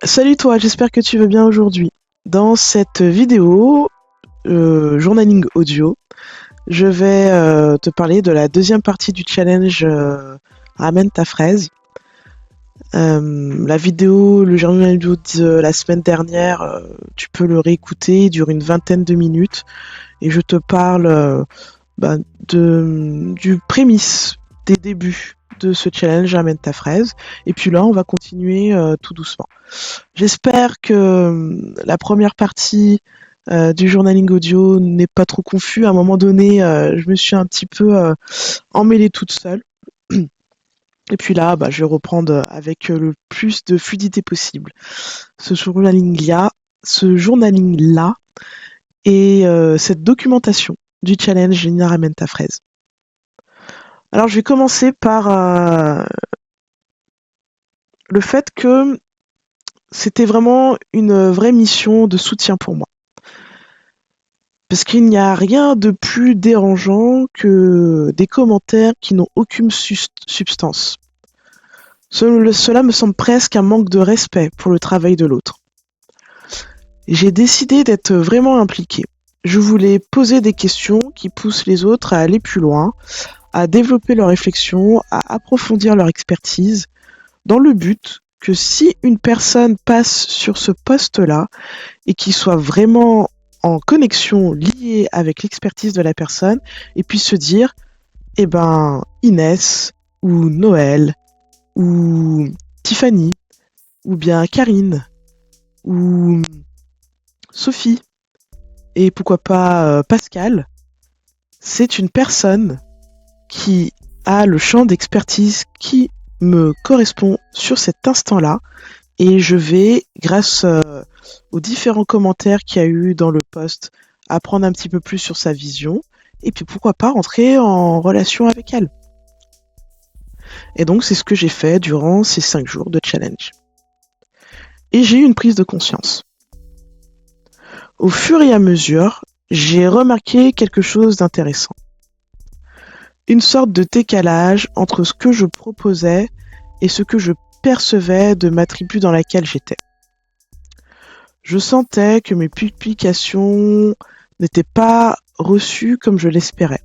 Salut toi, j'espère que tu vas bien aujourd'hui. Dans cette vidéo, journaling audio, je vais te parler de la deuxième partie du challenge Ramène ta fraise. La vidéo, le journaling audio de la semaine dernière, tu peux le réécouter, il dure une vingtaine de minutes et je te parle bah, du prémisse, des débuts de ce challenge Ramène ta fraise. Et puis là, on va continuer tout doucement. J'espère que la première partie du journaling audio n'est pas trop confus. À un moment donné, je me suis un petit peu emmêlée toute seule. Et puis là, je vais reprendre avec le plus de fluidité possible ce journaling-là, et cette documentation du challenge Nina ramène ta fraise. Alors, je vais commencer par le fait que c'était vraiment une vraie mission de soutien pour moi. Parce qu'il n'y a rien de plus dérangeant que des commentaires qui n'ont aucune substance. Cela me semble presque un manque de respect pour le travail de l'autre. J'ai décidé d'être vraiment impliquée. Je voulais poser des questions qui poussent les autres à aller plus loin, à développer leur réflexion, à approfondir leur expertise, dans le but que si une personne passe sur ce poste-là et qu'il soit vraiment en connexion liée avec l'expertise de la personne et puis se dire, eh ben, Inès ou Noël ou Tiffany ou bien Karine ou Sophie et pourquoi pas Pascal, c'est une personne qui a le champ d'expertise qui me correspond sur cet instant-là et je vais, grâce aux différents commentaires qu'il y a eu dans le post, apprendre un petit peu plus sur sa vision, et puis pourquoi pas rentrer en relation avec elle. Et donc c'est ce que j'ai fait durant ces 5 jours de challenge. Et j'ai eu une prise de conscience. Au fur et à mesure, j'ai remarqué quelque chose d'intéressant. Une sorte de décalage entre ce que je proposais et ce que je percevais de ma tribu dans laquelle j'étais. Je sentais que mes publications n'étaient pas reçues comme je l'espérais.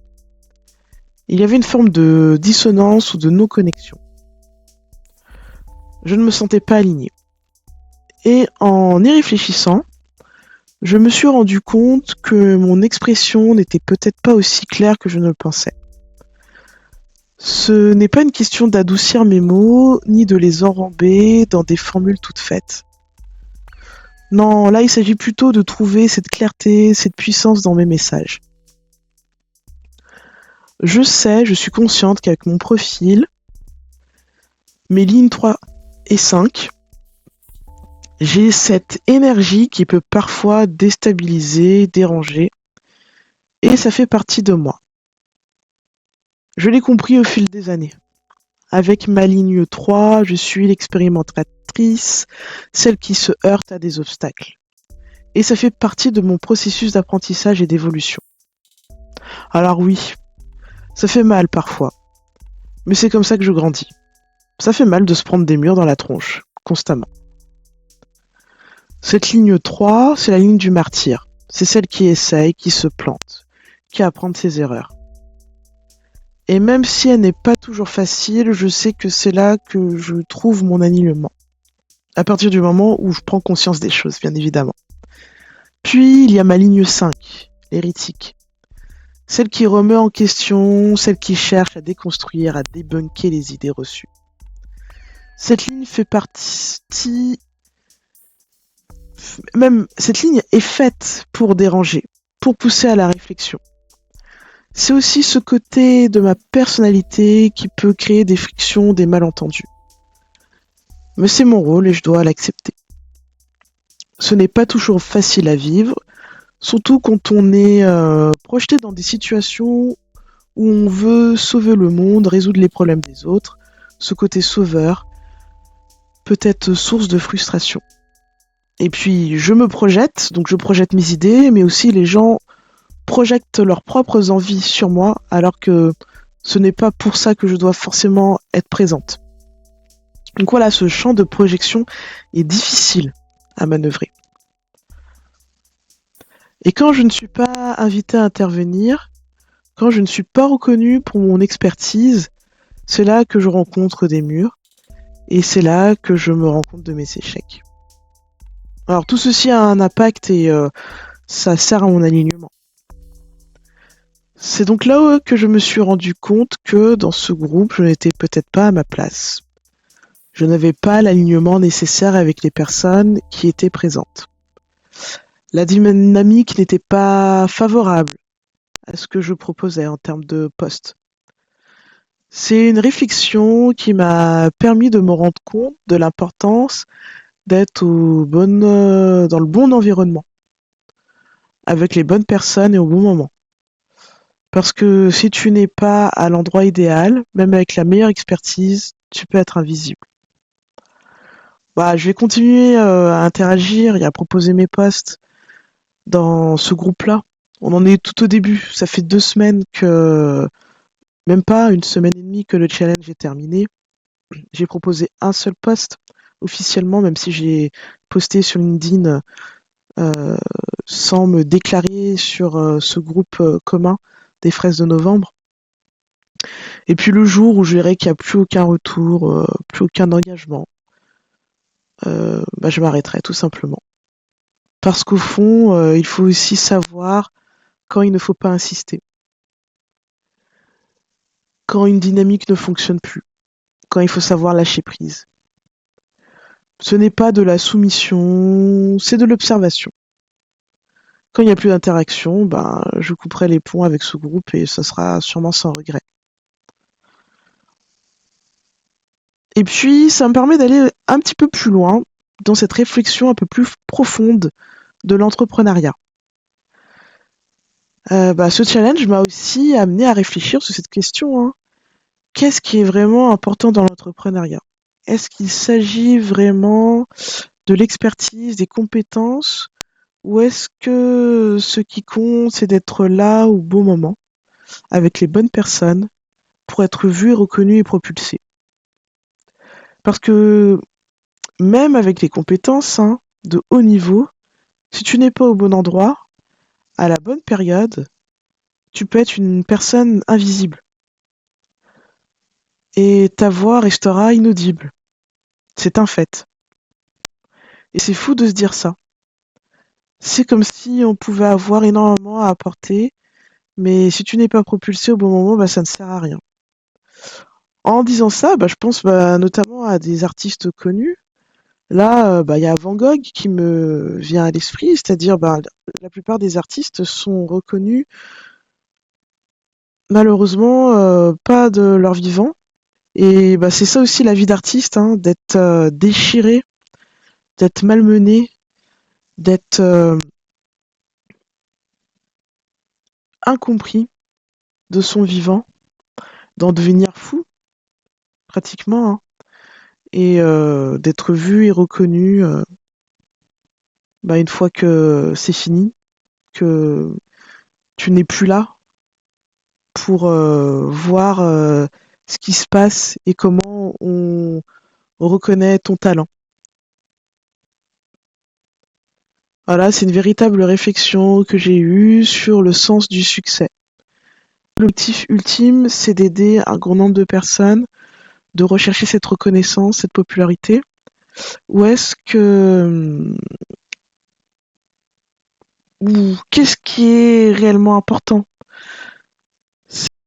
Il y avait une forme de dissonance ou de non-connexion. Je ne me sentais pas alignée. Et en y réfléchissant, je me suis rendu compte que mon expression n'était peut-être pas aussi claire que je ne le pensais. Ce n'est pas une question d'adoucir mes mots, ni de les enrober dans des formules toutes faites. Non, là il s'agit plutôt de trouver cette clarté, cette puissance dans mes messages. Je suis consciente qu'avec mon profil, mes lignes 3 et 5, j'ai cette énergie qui peut parfois déstabiliser, déranger, et ça fait partie de moi. Je l'ai compris au fil des années. Avec ma ligne 3, je suis l'expérimentatrice, celle qui se heurte à des obstacles. Et ça fait partie de mon processus d'apprentissage et d'évolution. Alors oui, ça fait mal parfois, mais c'est comme ça que je grandis. Ça fait mal de se prendre des murs dans la tronche, constamment. Cette ligne 3, c'est la ligne du martyr. C'est celle qui essaye, qui se plante, qui apprend de ses erreurs. Et même si elle n'est pas toujours facile, je sais que c'est là que je trouve mon alignement. À partir du moment où je prends conscience des choses, bien évidemment. Puis, il y a ma ligne 5, l'hérétique. Celle qui remet en question, celle qui cherche à déconstruire, à débunker les idées reçues. Cette ligne fait partie... Même cette ligne est faite pour déranger, pour pousser à la réflexion. C'est aussi ce côté de ma personnalité qui peut créer des frictions, des malentendus. Mais c'est mon rôle et je dois l'accepter. Ce n'est pas toujours facile à vivre, surtout quand on est projeté dans des situations où on veut sauver le monde, résoudre les problèmes des autres. Ce côté sauveur peut être source de frustration. Et puis je me projette, donc je projette mes idées, mais aussi les gens projettent leurs propres envies sur moi, alors que ce n'est pas pour ça que je dois forcément être présente. Donc voilà, ce champ de projection est difficile à manœuvrer. Et quand je ne suis pas invitée à intervenir, quand je ne suis pas reconnue pour mon expertise, c'est là que je rencontre des murs et c'est là que je me rends compte de mes échecs. Alors tout ceci a un impact et ça sert à mon alignement. C'est donc là que je me suis rendu compte que dans ce groupe, je n'étais peut-être pas à ma place. Je n'avais pas l'alignement nécessaire avec les personnes qui étaient présentes. La dynamique n'était pas favorable à ce que je proposais en termes de poste. C'est une réflexion qui m'a permis de me rendre compte de l'importance d'être dans le bon environnement, avec les bonnes personnes et au bon moment. Parce que si tu n'es pas à l'endroit idéal, même avec la meilleure expertise, tu peux être invisible. Bah, je vais continuer à interagir et à proposer mes posts dans ce groupe-là. On en est tout au début. Ça fait 2 semaines que, même pas une semaine et demie que le challenge est terminé. J'ai proposé un seul post officiellement, même si j'ai posté sur LinkedIn euh, sans me déclarer sur ce groupe commun des fraises de novembre. Et puis le jour où je verrai qu'il n'y a plus aucun retour, plus aucun engagement, bah, je m'arrêterai tout simplement. Parce qu'au fond, il faut aussi savoir quand il ne faut pas insister, quand une dynamique ne fonctionne plus, quand il faut savoir lâcher prise. Ce n'est pas de la soumission, c'est de l'observation. Quand il n'y a plus d'interaction, ben, je couperai les ponts avec ce groupe et ce sera sûrement sans regret. Et puis, ça me permet d'aller un petit peu plus loin dans cette réflexion un peu plus profonde de l'entrepreneuriat. Bah, ce challenge m'a aussi amené à réfléchir sur cette question, hein. Qu'est-ce qui est vraiment important dans l'entrepreneuriat? Est-ce qu'il s'agit vraiment de l'expertise, des compétences, ou est-ce que ce qui compte, c'est d'être là au bon moment, avec les bonnes personnes, pour être vu, reconnu et propulsé? Parce que même avec les compétences, hein, de haut niveau, si tu n'es pas au bon endroit, à la bonne période, tu peux être une personne invisible. Et ta voix restera inaudible. C'est un fait. Et c'est fou de se dire ça. C'est comme si on pouvait avoir énormément à apporter, mais si tu n'es pas propulsé au bon moment, bah, ça ne sert à rien. En disant ça, bah, je pense notamment à des artistes connus. Là, bah, il y a Van Gogh qui me vient à l'esprit, c'est-à-dire bah, la plupart des artistes sont reconnus malheureusement pas de leur vivant. Et bah, c'est ça aussi la vie d'artiste, hein, d'être déchiré, d'être malmené, d'être incompris de son vivant, d'en devenir fou pratiquement, hein, et d'être vu et reconnu bah, une fois que c'est fini, que tu n'es plus là pour voir ce qui se passe et comment on reconnaît ton talent. Voilà, c'est une véritable réflexion que j'ai eue sur le sens du succès. L'objectif ultime, c'est d'aider un grand nombre de personnes, de rechercher cette reconnaissance, cette popularité, ou est-ce que ou qu'est-ce qui est réellement important?